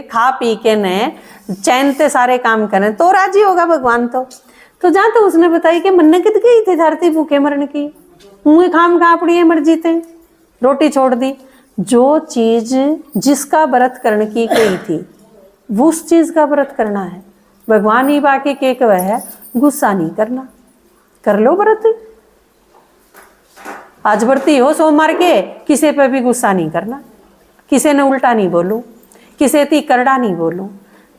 खा पी के ने चैन से सारे काम करें तो राजी होगा भगवान। तो जहां तो उसने बताई कि मन्नत गई थी धरती भूखे मरने की, मुँह खाम खा पड़ी मर जीते, रोटी छोड़ दी। जो चीज जिसका व्रत करने की गई थी वो उस चीज का व्रत करना है। भगवान ही बाकी के कह है गुस्सा नहीं करना, कर लो व्रत। आज व्रती हो सोमवार के, किसी पे भी गुस्सा नहीं करना, किसी ने उल्टा नहीं बोलूं, किसी ती करड़ा नहीं बोलूं,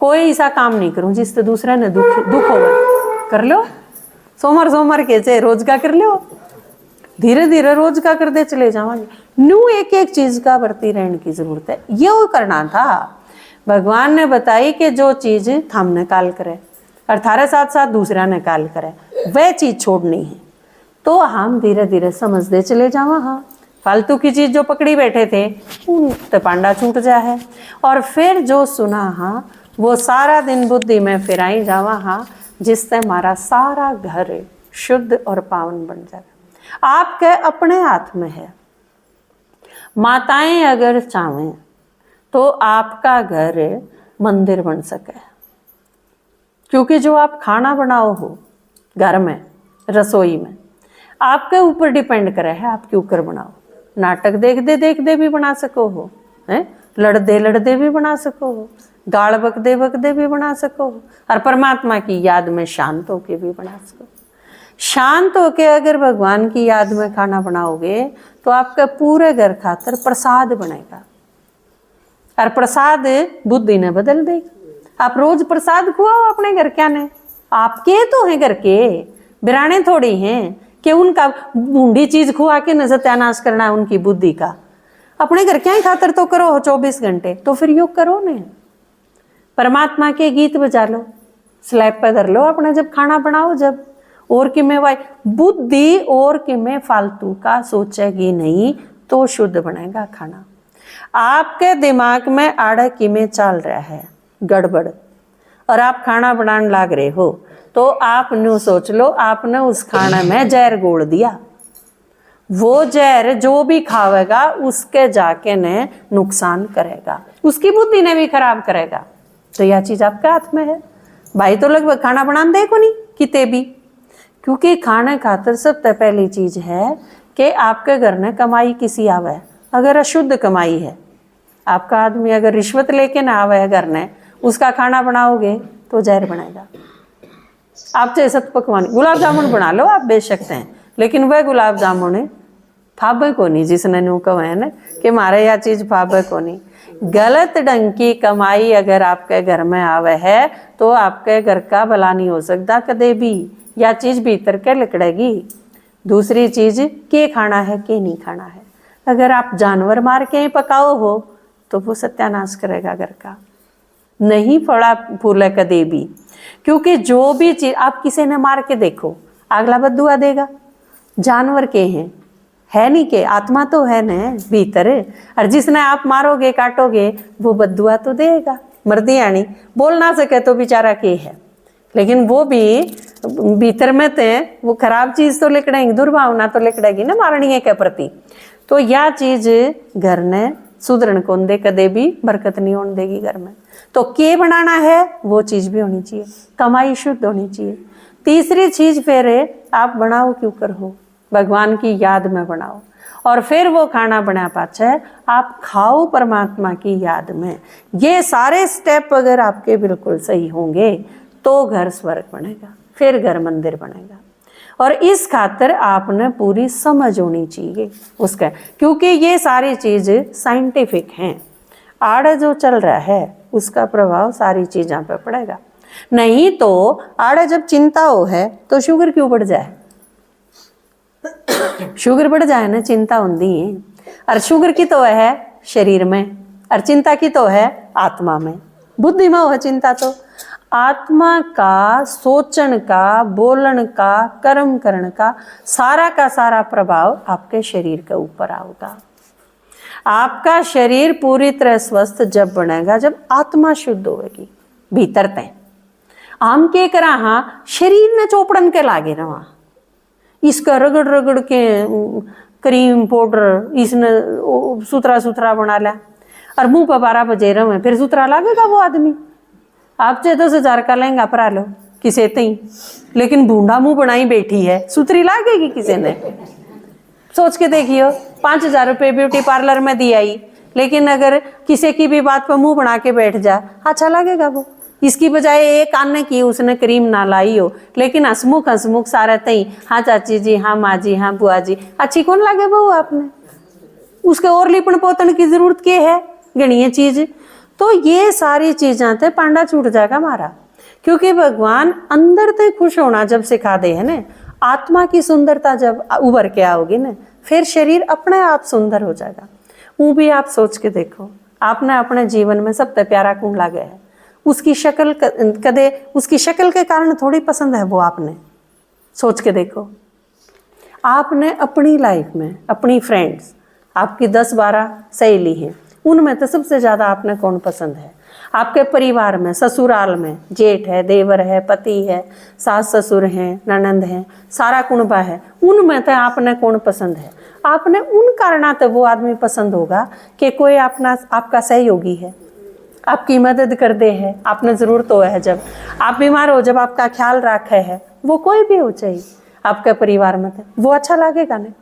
कोई ऐसा काम नहीं करूं जिससे दूसरे ने दुख होगा। कर लो सोमवार के चाहे रोज का कर लो, धीरे धीरे रोज का करते चले जावांगे। न्यू एक एक चीज का बरती रहने की जरूरत है, ये करना था। भगवान ने बताई कि जो चीज हम निकाल करे और थारे साथ साथ दूसरा निकाल करे वह चीज छोड़नी है। तो हम धीरे धीरे समझते चले जावा। हाँ, फालतू की चीज जो पकड़ी बैठे थे उन तो पांडा छूट जा है। और फिर जो सुना हाँ वो सारा दिन बुद्धि में फिराई जावा। हाँ, जिससे हमारा सारा घर शुद्ध और पावन बन जाए। आपके अपने हाथ में है। माताएं अगर चाहें तो आपका घर मंदिर बन सके, क्योंकि जो आप खाना बनाओ हो घर में रसोई में आपके ऊपर डिपेंड करे है आप क्यों कर बनाओ। नाटक देखते भी बना सको हो, हैं लड़दे भी बना सको हो, गाल बकदे भी बना सको हो, और परमात्मा की याद में शांत होके भी बना सको। शांत होके अगर भगवान की याद में खाना बनाओगे तो आपका पूरे घर खातर प्रसाद बनेगा, और प्रसाद बुद्धि ने बदल देगी। आप रोज प्रसाद खुआओ अपने घर क्या ने, आपके तो हैं घर के, बिराने थोड़ी हैं कि उनका बूढ़ी चीज खुआ के न सत्यानाश करना है उनकी बुद्धि का। अपने घर क्या खातर तो करो 24 घंटे, तो फिर योग करो ने। परमात्मा के गीत बजा लो, स्लैब पर धर लो अपना जब खाना बनाओ। जब और कि में वाई बुद्धि और कि में फालतू का सोचेगी नहीं तो शुद्ध बनेगा खाना। आपके दिमाग में आड़ा कि में चल रहा है गड़बड़ और आप खाना बनाने लाग रहे हो तो आप न्यू सोच लो आपने उस खाने में जहर घोल दिया। वो जहर जो भी खावेगा उसके जाके ने नुकसान करेगा, उसकी बुद्धि ने भी खराब करेगा। तो यह चीज आपके हाथ में है। भाई तो लगभग खाना बनाने देखो नहीं किते भी, क्योंकि खाने खातर सबसे पहली चीज है कि आपके घर में कमाई किसी आवे। अगर अशुद्ध कमाई है, आपका आदमी अगर रिश्वत लेके ना आवे घर ने, उसका खाना बनाओगे तो जहर बनेगा। आप चाहे सत पकवान गुलाब जामुन बना लो आप बेशक हैं, लेकिन वह गुलाब जामुन फाबे को नहीं जिसने न्यू कहा है ना कि मारे यह चीज फाबे को नहीं। गलत ढंग की कमाई अगर आपके घर में आवे है तो आपके घर का भला नहीं हो सकता कदे भी, यह चीज भीतर के लिकड़ेगी। दूसरी चीज के खाना है के नहीं खाना है। अगर आप जानवर मार के पकाओ हो तो वो सत्यानाश करेगा घर का, नहीं फड़ा फूले कदे भी। क्योंकि जो भी चीज आप किसी ने मार के देखो अगला बद्दुआ देगा। जानवर के हैं है नहीं के, आत्मा तो है न भीतर, और जिसने आप मारोगे काटोगे वो बद्दुआ तो देगा। मर्दी यानी बोल ना सके तो बेचारा के है, लेकिन वो भी भीतर में थे वो खराब चीज तो लिकड़ेगी, दुर्भावना तो लिकड़ेगी ना मारणी के प्रति। तो यह चीज घर ने सुधरण कौन दे, कदे भी बरकत नहीं होने देगी घर में। तो के बनाना है वो चीज भी होनी चाहिए, कमाई शुद्ध होनी चाहिए। तीसरी चीज फिर आप बनाओ क्यों कर हो, भगवान की याद में बनाओ, और फिर वो खाना बना पाचे आप खाओ परमात्मा की याद में। ये सारे स्टेप अगर आपके बिल्कुल सही होंगे तो घर स्वर्ग बनेगा, फिर घर मंदिर बनेगा। और इस खातर आपने पूरी समझ होनी चाहिए उसका, क्योंकि ये सारी चीज साइंटिफिक हैं। आड़े जो चल रहा है उसका प्रभाव सारी चीज़ों पर पड़ेगा। नहीं तो आड़े जब चिंता हो है तो शुगर क्यों बढ़ जाए, शुगर बढ़ जाए ना चिंता होती है। और शुगर की तो है शरीर में और चिंता की तो है आत्मा में, बुद्धि में हो चिंता। तो आत्मा का सोचन का बोलन का कर्म करने का सारा प्रभाव आपके शरीर के ऊपर आएगा। आपका शरीर पूरी तरह स्वस्थ जब बनेगा जब आत्मा शुद्ध होगी भीतर तय। हम के करा हाँ शरीर ने चोपड़न के लागे रहा, इसका रगड़ के क्रीम पाउडर इसने सुथरा बना लिया। और मुंह पर 12 बजे रहो है, फिर सुथरा लागेगा वो आदमी? आप चाहे 10,000 का लहंगा परा लो किसे तई, लेकिन बूढ़ा मुंह बनाई बैठी है, सुथरी लागेगी किसी ने? सोच के देखियो, 5,000 रुपये ब्यूटी पार्लर में दी आई, लेकिन अगर किसी की भी बात पर मुंह बना के बैठ जा, अच्छा लगेगा वो? इसकी बजाय एक आने की उसने क्रीम ना लाई हो, लेकिन हंसमुख सारे तई, हाँ चाची जी, हाँ माँ जी, हाँ बुआ जी, अच्छी कौन लगे बहू आपने? उसके और लिपण पोतन की जरूरत क्या है? गणीय चीज। तो ये सारी चीजें थे पांडा छूट जाएगा हमारा, क्योंकि भगवान अंदर से खुश होना जब सिखा दे है ना, आत्मा की सुंदरता जब उभर के आओगी ना, फिर शरीर अपने आप सुंदर हो जाएगा। वो भी आप सोच के देखो, आपने अपने जीवन में सबसे प्यारा कौन लगे है? उसकी शक्ल कदे उसकी शक्ल के कारण थोड़ी पसंद है वो आपने? सोच के देखो। आपने अपनी लाइफ में अपनी फ्रेंड्स, आपकी 10-12 सहेली हैं, उनमें तो सबसे ज़्यादा आपने कौन पसंद है? आपके परिवार में, ससुराल में जेठ है, देवर है, पति है, सास ससुर हैं, ननंद हैं, सारा कुनबा है, उनमें तो आपने कौन पसंद है? आपने उन कारणा तो वो आदमी पसंद होगा कि कोई आपका सहयोगी है, आपकी मदद कर दे है, आपने ज़रूरत हो है, जब आप बीमार हो, जब आपका ख्याल रखे है, वो कोई भी हो चाहिए आपके परिवार में, तो वो अच्छा लगेगा नहीं?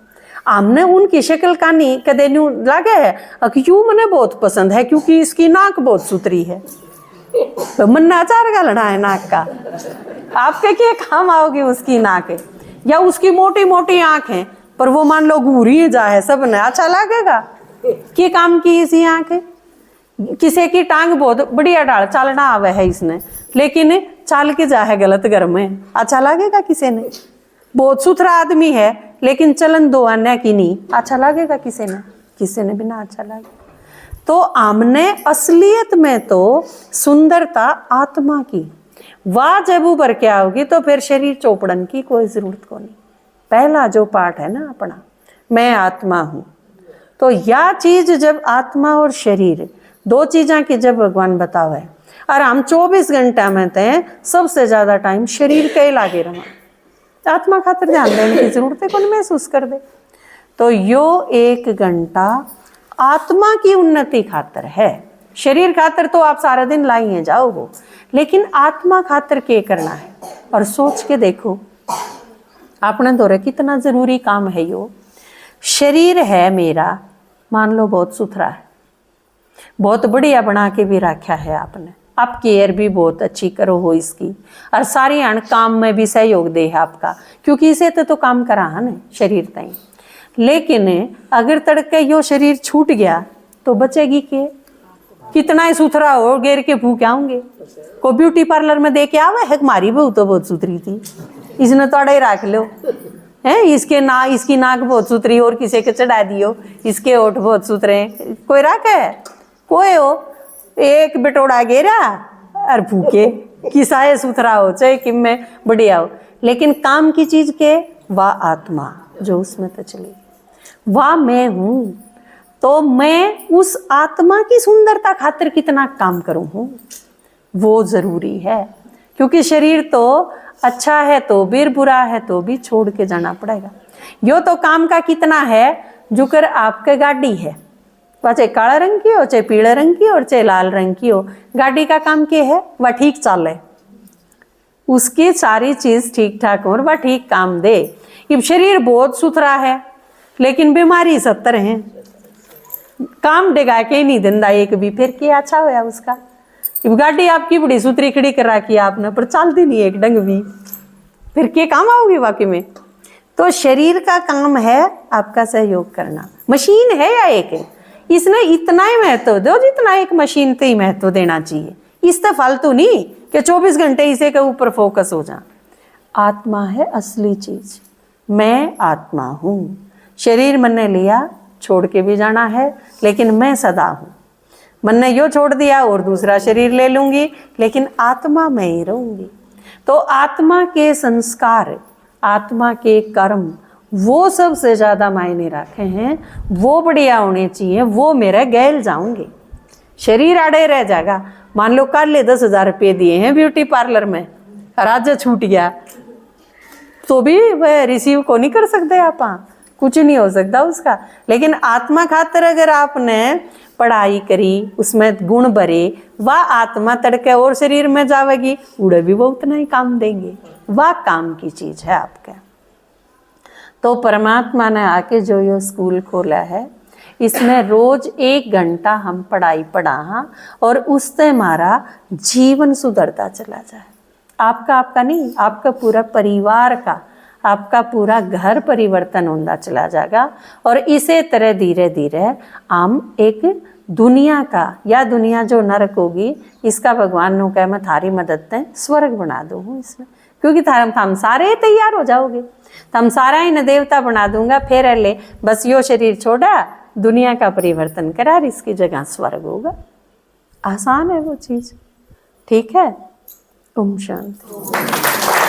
आमने उनकी शक्ल का नहीं कदे न्यू लागे है, क्यों मने बहुत पसंद है क्योंकि इसकी नाक बहुत सुथरी है, तो मन नाचार का लड़ा है नाक का, आपके क्या काम आओगी उसकी नाक? या उसकी मोटी मोटी आंख है, पर वो मान लो घूरी जा है, सब ने अच्छा लगेगा? क्या काम की इसी आंख? किसी की टांग बहुत बढ़िया डाल चलना आवे है इसने, लेकिन चाल के जा है गलत घर में, अच्छा लगेगा किसी ने? बहुत सुथरा आदमी है, लेकिन चलन दो अन्य की नहीं, अच्छा लगेगा किसी ने? किसी ने भी ना अच्छा लगे। तो आमने असलियत में तो सुंदरता आत्मा की, वाह जब उभर के आओगी तो फिर शरीर चौपड़न की कोई जरूरत को नहीं। पहला जो पार्ट है ना अपना, मैं आत्मा हूं, तो यह चीज जब आत्मा और शरीर दो चीज़ों की जब भगवान बताओ है, और हम 24 घंटा में तय सबसे ज्यादा टाइम शरीर के ही लागे रहा, आत्मा खातिर ध्यान देने की जरूरत है, कौन महसूस कर दे? तो यो 1 घंटा आत्मा की उन्नति खातर है। शरीर खातर तो आप सारा दिन लाइए जाओ हो, लेकिन आत्मा खातर क्या करना है? और सोच के देखो आपने दौरे कितना जरूरी काम है यो। शरीर है मेरा, मान लो बहुत सुथरा है, बहुत बढ़िया बना के भी रखा है आपने, आप केयर भी बहुत अच्छी करो हो इसकी, और सारी अण काम में भी सहयोग दे है आपका, क्योंकि इसे तो काम करा है ना शरीर तई। लेकिन अगर तड़के यो शरीर छूट गया तो बचेगी के? कितना ही सुथरा हो घेर के भूख आऊंगे? को ब्यूटी पार्लर में दे के आवे है, हमारी बहू तो बहुत सुथरी थी, इसने तोड़ा ही रख लो है, इसकी नाक बहुत सुथरी और किसी के चढ़ा दियो, इसके होठ बहुत सुथरे, कोई रखे है? कोई हो एक बिटोड़ा गेरा और भूखे किसाए सुथरा हो चाहे कि में बढ़िया हो, लेकिन काम की चीज के वाह आत्मा जो उसमें तो चली, वाह मैं हूं, तो मैं उस आत्मा की सुंदरता खातिर कितना काम करूं हूं, वो जरूरी है। क्योंकि शरीर तो अच्छा है तो भी, बुरा है तो भी छोड़ के जाना पड़ेगा। यो तो काम का कितना है, जो कर आपके गाड़ी है, चाहे काला रंग की हो, चाहे पीले रंग की और चाहे लाल रंग की हो, गाड़ी का काम क्या है? वह ठीक चले, उसकी सारी चीज ठीक ठाक हो, वह ठीक काम दे। अब शरीर बहुत सुथरा है लेकिन बीमारी 70 है, काम डिगा के ही नहीं दिंदा एक भी, फिर क्या अच्छा होया उसका? अब गाड़ी आपकी बड़ी सुथरी खड़ी कर रखी आपने, पर चलती नहीं एक डंग भी, फिर क्या काम आओगी वाकई में? तो शरीर का काम है आपका सहयोग करना। मशीन है या एक है, इसने इतना ही महत्व दो जितना एक मशीन से ही महत्व देना चाहिए। इस तो फालतू नहीं कि 24 घंटे इसे के ऊपर फोकस हो जा। आत्मा है असली चीज, मैं आत्मा हूं, शरीर मन ने लिया छोड़ के भी जाना है, लेकिन मैं सदा हूं। मन ने यो छोड़ दिया और दूसरा शरीर ले लूंगी, लेकिन आत्मा मैं ही रहूंगी। तो आत्मा के संस्कार, आत्मा के कर्म, वो सबसे ज्यादा मायने रखे हैं, वो बढ़िया होने चाहिए, वो मेरे गैल जाऊंगे। शरीर आड़े रह जाएगा, मान लो कल ले 10,000 रुपये दिए हैं ब्यूटी पार्लर में, राज्य छूट गया तो भी वह रिसीव को नहीं कर सकते, आप कुछ नहीं हो सकता उसका। लेकिन आत्मा खातर अगर आपने पढ़ाई करी, उसमें गुण भरे, वह आत्मा तड़के और शरीर में जावेगी, उड़े भी वो उतना ही काम देंगे। वह काम की चीज है आपका। तो परमात्मा ने आके जो ये स्कूल खोला है, इसमें रोज 1 घंटा हम पढ़ाई पढ़ा और उससे हमारा जीवन सुधरता चला जाए। आपका नहीं, आपका पूरा परिवार का, आपका पूरा घर परिवर्तन होता चला जाएगा। और इसी तरह धीरे धीरे हम एक दुनिया का, या दुनिया जो नरक होगी इसका भगवान ने कहा मैं थारी मदद से स्वर्ग बना दूँ इसमें, क्योंकि हम सारे तैयार हो जाओगे, हम सारा ही न देवता बना दूंगा, फिर ले बस यो शरीर छोड़ा, दुनिया का परिवर्तन करा, इसकी जगह स्वर्ग होगा। आसान है वो चीज़, ठीक है। ओम शांति।